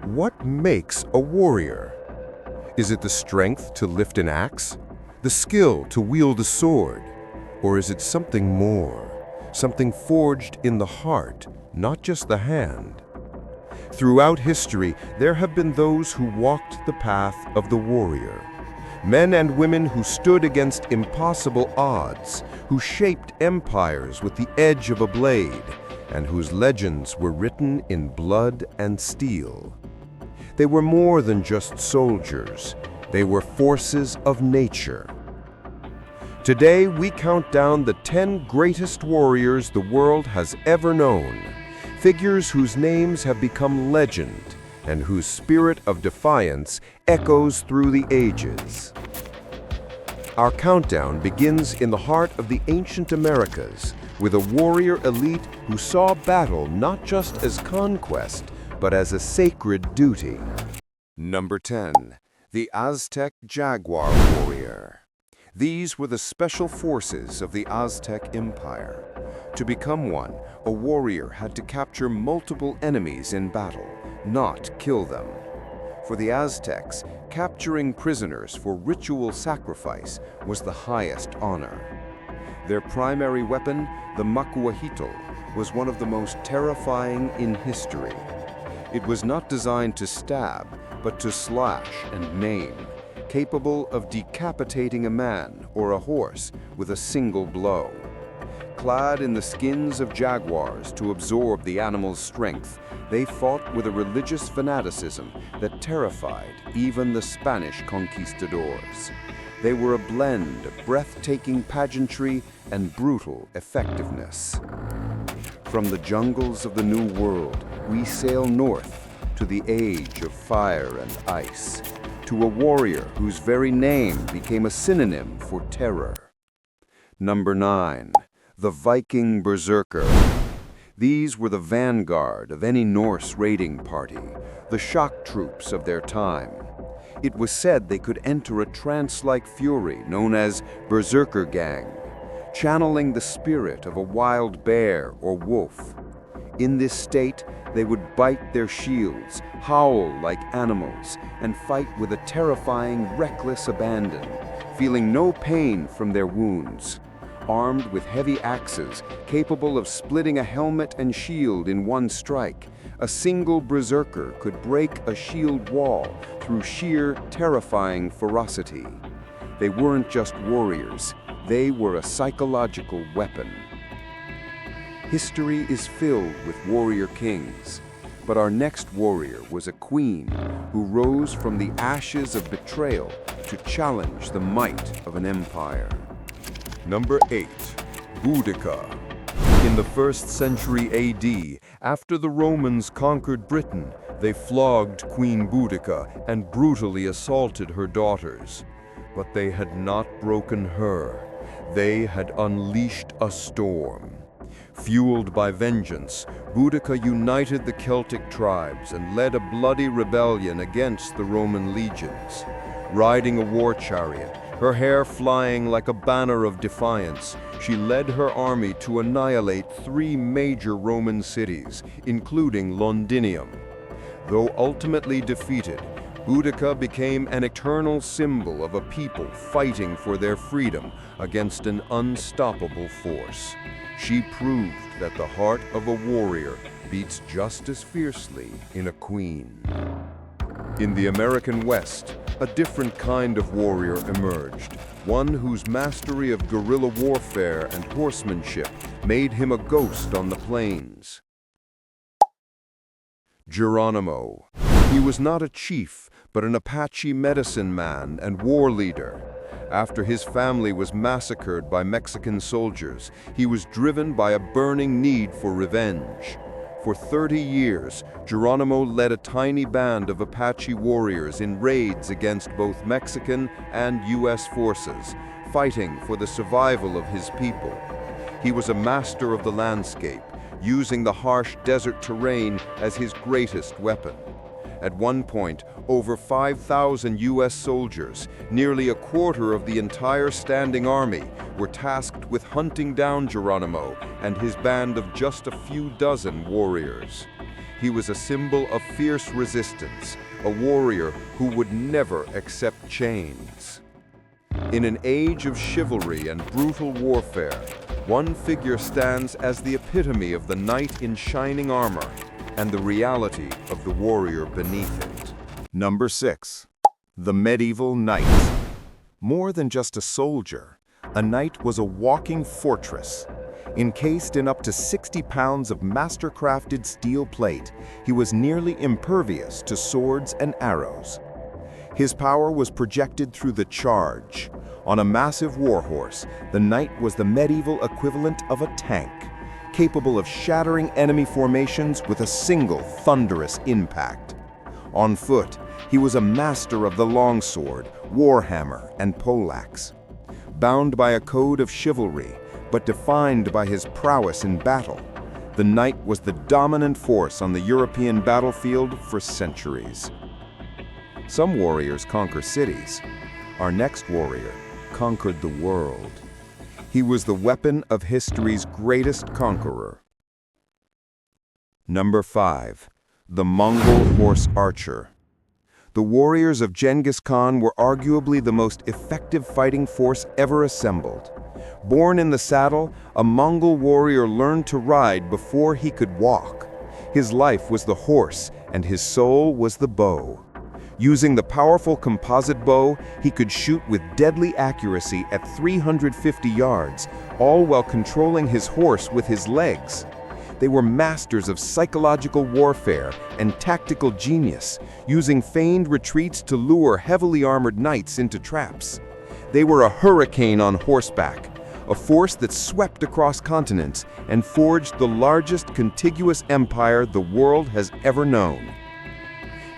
What makes a warrior? Is it the strength to lift an axe? The skill to wield a sword? Or is it something more? Something forged in the heart, not just the hand? Throughout history, there have been those who walked the path of the warrior. Men and women who stood against impossible odds, who shaped empires with the edge of a blade, and whose legends were written in blood and steel. They were more than just soldiers. They were forces of nature. Today, we count down the 10 greatest warriors the world has ever known, figures whose names have become legend and whose spirit of defiance echoes through the ages. Our countdown begins in the heart of the ancient Americas with a warrior elite who saw battle not just as conquest, but as a sacred duty. Number 10. The Aztec Jaguar Warrior. These were the special forces of the Aztec Empire. To become one, a warrior had to capture multiple enemies in battle, not kill them. For the Aztecs, capturing prisoners for ritual sacrifice was the highest honor. Their primary weapon, the macuajito, was one of the most terrifying in history. It was not designed to stab, but to slash and maim, capable of decapitating a man or a horse with a single blow. Clad in the skins of jaguars to absorb the animal's strength, they fought with a religious fanaticism that terrified even the Spanish conquistadors. They were a blend of breathtaking pageantry and brutal effectiveness. From the jungles of the New World, we sail north to the age of fire and ice, to a warrior whose very name became a synonym for terror. Number 9. The Viking Berserker. These were the vanguard of any Norse raiding party, the shock troops of their time. It was said they could enter a trance-like fury known as Berserker Gang, channeling the spirit of a wild bear or wolf. In this state, they would bite their shields, howl like animals, and fight with a terrifying, reckless abandon, feeling no pain from their wounds. Armed with heavy axes, capable of splitting a helmet and shield in one strike, a single berserker could break a shield wall through sheer, terrifying ferocity. They weren't just warriors, they were a psychological weapon. History is filled with warrior kings, but our next warrior was a queen who rose from the ashes of betrayal to challenge the might of an empire. Number 8. Boudica. In the 1st century AD, after the Romans conquered Britain, they flogged Queen Boudica and brutally assaulted her daughters. But they had not broken her. They had unleashed a storm. Fueled by vengeance, Boudica united the Celtic tribes and led a bloody rebellion against the Roman legions. Riding a war chariot, her hair flying like a banner of defiance, she led her army to annihilate 3 major Roman cities, including Londinium. Though ultimately defeated, Boudica became an eternal symbol of a people fighting for their freedom against an unstoppable force. She proved that the heart of a warrior beats just as fiercely in a queen. In the American West, a different kind of warrior emerged, one whose mastery of guerrilla warfare and horsemanship made him a ghost on the plains. Geronimo. He was not a chief, but an Apache medicine man and war leader. After his family was massacred by Mexican soldiers, he was driven by a burning need for revenge. For 30 years, Geronimo led a tiny band of Apache warriors in raids against both Mexican and U.S. forces, fighting for the survival of his people. He was a master of the landscape, using the harsh desert terrain as his greatest weapon. At one point, over 5,000 U.S. soldiers, nearly a quarter of the entire standing army, were tasked with hunting down Geronimo and his band of just a few dozen warriors. he was a symbol of fierce resistance, a warrior who would never accept chains. In an age of chivalry and brutal warfare, one figure stands as the epitome of the knight in shining armor and the reality of the warrior beneath it. Number 6. The medieval knight. More than just a soldier, a knight was a walking fortress. Encased in up to 60 pounds of master-crafted steel plate, he was nearly impervious to swords and arrows. His power was projected through the charge. On a massive warhorse, the knight was the medieval equivalent of a tank, capable of shattering enemy formations with a single thunderous impact. On foot, he was a master of the longsword, warhammer, and poleaxe. Bound by a code of chivalry, but defined by his prowess in battle, the knight was the dominant force on the European battlefield for centuries. Some warriors conquer cities. Our next warrior conquered the world. He was the weapon of history's greatest conqueror. Number 5. The Mongol horse archer. The warriors of Genghis Khan were arguably the most effective fighting force ever assembled. Born in the saddle, a Mongol warrior learned to ride before he could walk. His life was the horse, and his soul was the bow. Using the powerful composite bow, he could shoot with deadly accuracy at 350 yards, all while controlling his horse with his legs. They were masters of psychological warfare and tactical genius, using feigned retreats to lure heavily armored knights into traps. They were a hurricane on horseback, a force that swept across continents and forged the largest contiguous empire the world has ever known.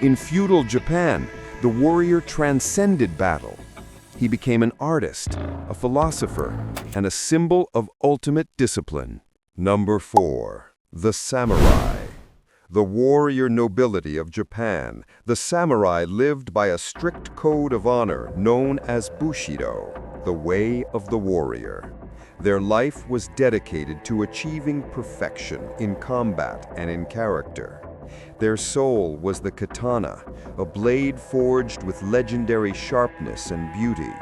In feudal Japan, the warrior transcended battle. He became an artist, a philosopher, and a symbol of ultimate discipline. Number 4. The samurai. The warrior nobility of Japan, the samurai lived by a strict code of honor known as Bushido, the way of the warrior. Their life was dedicated to achieving perfection in combat and in character. Their soul was the katana, a blade forged with legendary sharpness and beauty.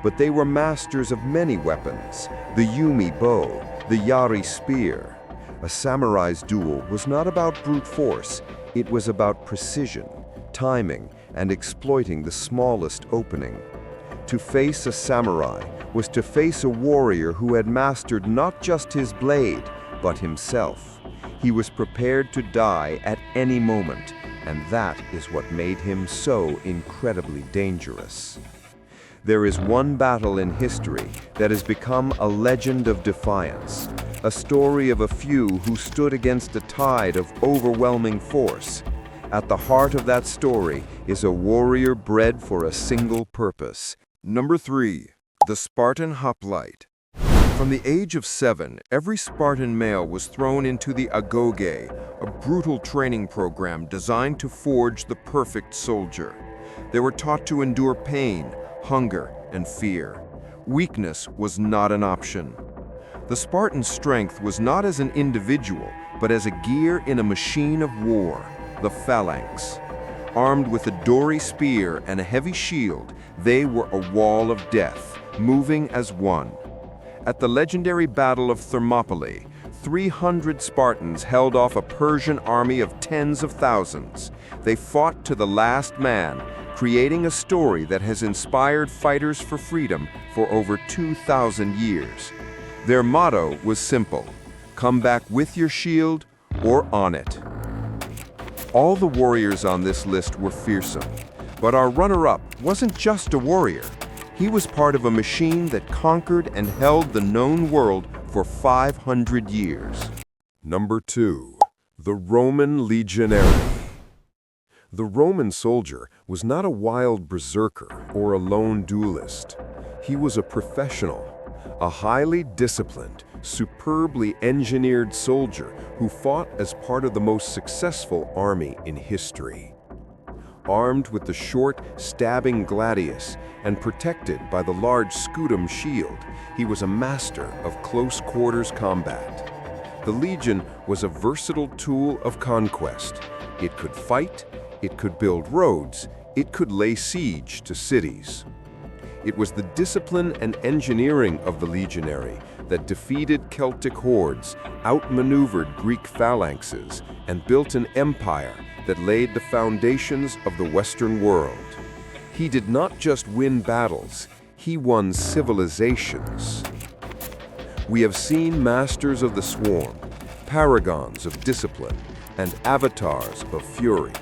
But they were masters of many weapons, the Yumi bow, the Yari spear. A samurai's duel was not about brute force, it was about precision, timing, and exploiting the smallest opening. To face a samurai was to face a warrior who had mastered not just his blade, but himself. He was prepared to die at any moment, and that is what made him so incredibly dangerous. There is one battle in history that has become a legend of defiance, a story of a few who stood against a tide of overwhelming force. At the heart of that story is a warrior bred for a single purpose. Number 3. The Spartan Hoplite. From the age of 7, every Spartan male was thrown into the agoge, a brutal training program designed to forge the perfect soldier. They were taught to endure pain, hunger, and fear. Weakness was not an option. The Spartan's strength was not as an individual, but as a gear in a machine of war, the phalanx. Armed with a dory spear and a heavy shield, they were a wall of death, moving as one. At the legendary Battle of Thermopylae, 300 Spartans held off a Persian army of tens of thousands. They fought to the last man, creating a story that has inspired fighters for freedom for over 2,000 years. Their motto was simple: come back with your shield or on it. All the warriors on this list were fearsome, but our runner-up wasn't just a warrior. He was part of a machine that conquered and held the known world for 500 years. Number 2. The Roman Legionary. The Roman soldier was not a wild berserker or a lone duelist. He was a professional, a highly disciplined, superbly engineered soldier who fought as part of the most successful army in history. Armed with the short, stabbing gladius and protected by the large scutum shield, he was a master of close-quarters combat. The legion was a versatile tool of conquest. It could fight, it could build roads, it could lay siege to cities. It was the discipline and engineering of the legionary that defeated Celtic hordes, outmaneuvered Greek phalanxes, and built an empire that laid the foundations of the Western world. He did not just win battles, he won civilizations. We have seen masters of the swarm, paragons of discipline, and avatars of fury.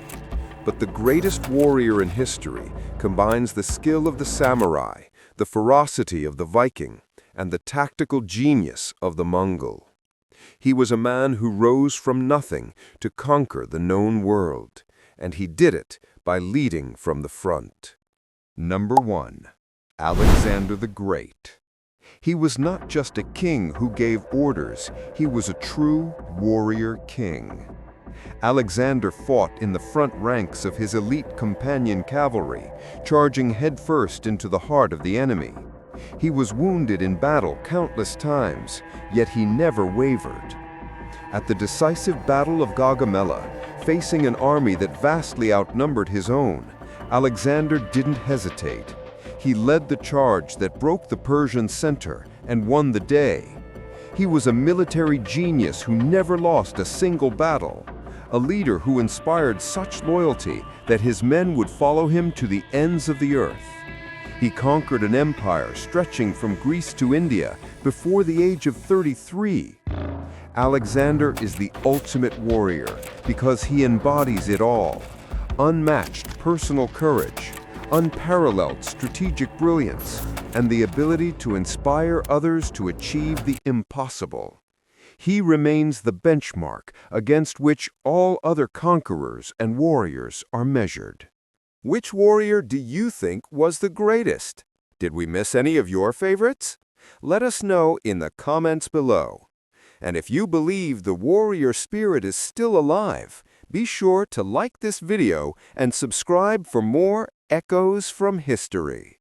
But the greatest warrior in history combines the skill of the samurai, the ferocity of the Viking, and the tactical genius of the Mongol. He was a man who rose from nothing to conquer the known world, and he did it by leading from the front. Number 1. Alexander the Great. He was not just a king who gave orders, he was a true warrior king. Alexander fought in the front ranks of his elite companion cavalry, charging headfirst into the heart of the enemy. He was wounded in battle countless times, yet he never wavered. At the decisive Battle of Gaugamela, facing an army that vastly outnumbered his own, Alexander didn't hesitate. He led the charge that broke the Persian center and won the day. He was a military genius who never lost a single battle, a leader who inspired such loyalty that his men would follow him to the ends of the earth. He conquered an empire stretching from Greece to India before the age of 33. Alexander is the ultimate warrior because he embodies it all: unmatched personal courage, unparalleled strategic brilliance, and the ability to inspire others to achieve the impossible. He remains the benchmark against which all other conquerors and warriors are measured. Which warrior do you think was the greatest? Did we miss any of your favorites? Let us know in the comments below. And if you believe the warrior spirit is still alive, be sure to like this video and subscribe for more Echoes from History.